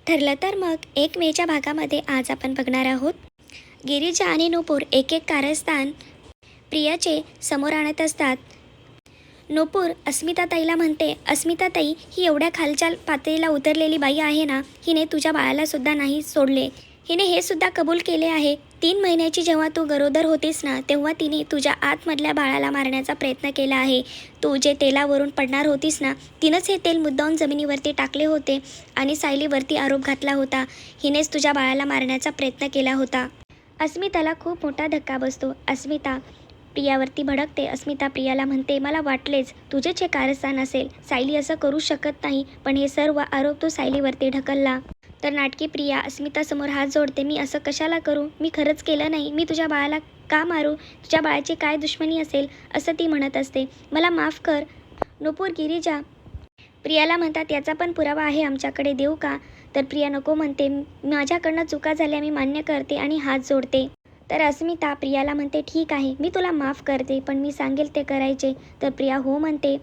ठरलं तर मग 1 मेच्या भागामध्ये आज आपण बघणार आहोत. गिरिजा आणि नुपूर एक एक कारस्थान प्रियाचे समोर आणत असतात. नुपूर अस्मिताताईला म्हणते, अस्मिताताई, ही एवढ्या खालच्या पातळीला उतरलेली बाई आहे ना, हिने तुझ्या बाळाला सुद्धा नाही सोडले. हिने हे सुद्धा कबूल केले आहे. 3 महिन्याची जेव्हा तू गरोदर होतीस ना, तेव्हा तिने तुझ्या आतमधल्या बाळाला मारण्याचा प्रयत्न केला आहे. तू जे तेलावरून पडणार होतीस ना, तिनंच हे तेल मुद्दाम जमिनीवरती टाकले होते आणि सायलीवरती आरोप घातला होता. हिनेच तुझ्या बाळाला मारण्याचा प्रयत्न केला होता. अस्मिताला खूप मोठा धक्का बसतो. अस्मिता प्रियावरती भडकते. अस्मिता प्रियाला म्हणते, मला वाटलेच तुझेच हे कारस्थान असेल. सायली असं करू शकत नाही, पण हे सर्व आरोप तू सायलीवरती ढकलला. तर नाटकी प्रिया अस्मितासमोर हात जोडते. मी असं कशाला करू? मी खरंच केलं नाही. मी तुझ्या बाळाला का मारू? तुझ्या बाळाची काय दुश्मनी असेल? असं ती म्हणत असते. मला माफ कर. नुपूर गिरिजा प्रियाला म्हणतात, याचा पण पुरावा आहे आमच्याकडे, देऊ का? तर प्रिया नको म्हणते. माझ्याकडनं चुका झाल्या, मी मान्य करते आणि हात जोडते. तर अस्मिता प्रियाला म्हणते, ठीक आहे, मी तुला माफ करते, पण मी सांगेल ते करायचे. तर प्रिया हो म्हणते.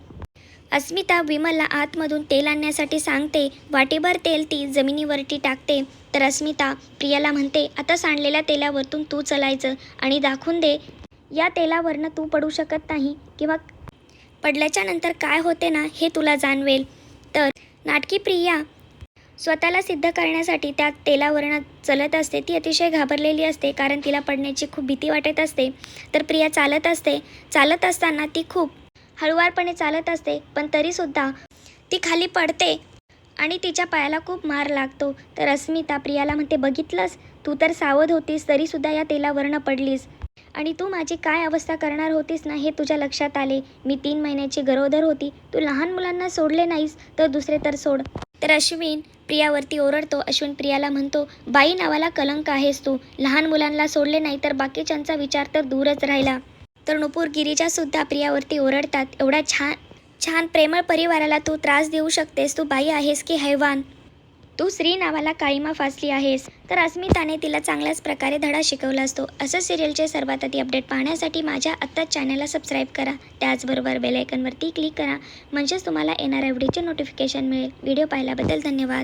अस्मिता विमलला आतमधून तेल आणण्यासाठी सांगते. वाटीभर तेल ती जमिनीवरती टाकते. तर अस्मिता प्रियाला म्हणते, आता सांडलेल्या तेलावरतून तू चलायचं आणि दाखवून दे, या तेलावरनं तू पडू शकत नाही किंवा पडल्याच्या नंतर काय होते ना, हे तुला जाणवेल. तर नाटकी प्रिया स्वतःला सिद्ध करण्यासाठी त्या तेलावरनं चलत असते. ती अतिशय घाबरलेली असते, कारण तिला पडण्याची खूप भीती वाटत असते. तर प्रिया चालत असते. चालत असताना ती खूप हळुवारपणे चालत असते, पण तरीसुद्धा ती खाली पडते आणि तिच्या पायाला खूप मार लागतो. तर अस्मिता प्रियाला म्हणते, बघितलंस, तू तर सावध होतीस, तरीसुद्धा या तेलावरनं पडलीस आणि तू माझी काय अवस्था करणार होतीस ना, हे तुझ्या लक्षात आले. मी 3 महिन्याची गरोदर होती. तू लहान मुलांना सोडले नाहीस, तर दुसरे तर सोड. तर अश्विन प्रियावरती ओरडतो. अश्विन प्रियाला म्हणतो, बाई नावाला कलंक आहेस तू. लहान मुलांना सोडले नाही तर बाकीच्यांचा विचार तर दूरच राहिला. तर नुपूर गिरिजासुद्धा प्रियावरती ओरडतात, एवढ्या छान प्रेमळ परिवाराला तू त्रास देऊ शकतेस? तू बाई आहेस की हैवान? तू स्त्री नावाला काळीमा फासली आहेस. तर अस्मिताने तिला चांगल्याच प्रकारे धडा शिकवला असतो. असं सिरियलचे सर्वात आधी अपडेट पाहण्यासाठी माझ्या आत्ताच चॅनलला सबस्क्राईब करा. त्याचबरोबर बेल आयकॉनवरती क्लिक करा, म्हणजेच तुम्हाला येणाऱ्या व्हिडिओचे नोटिफिकेशन मिळेल. व्हिडिओ पाहिल्याबद्दल धन्यवाद.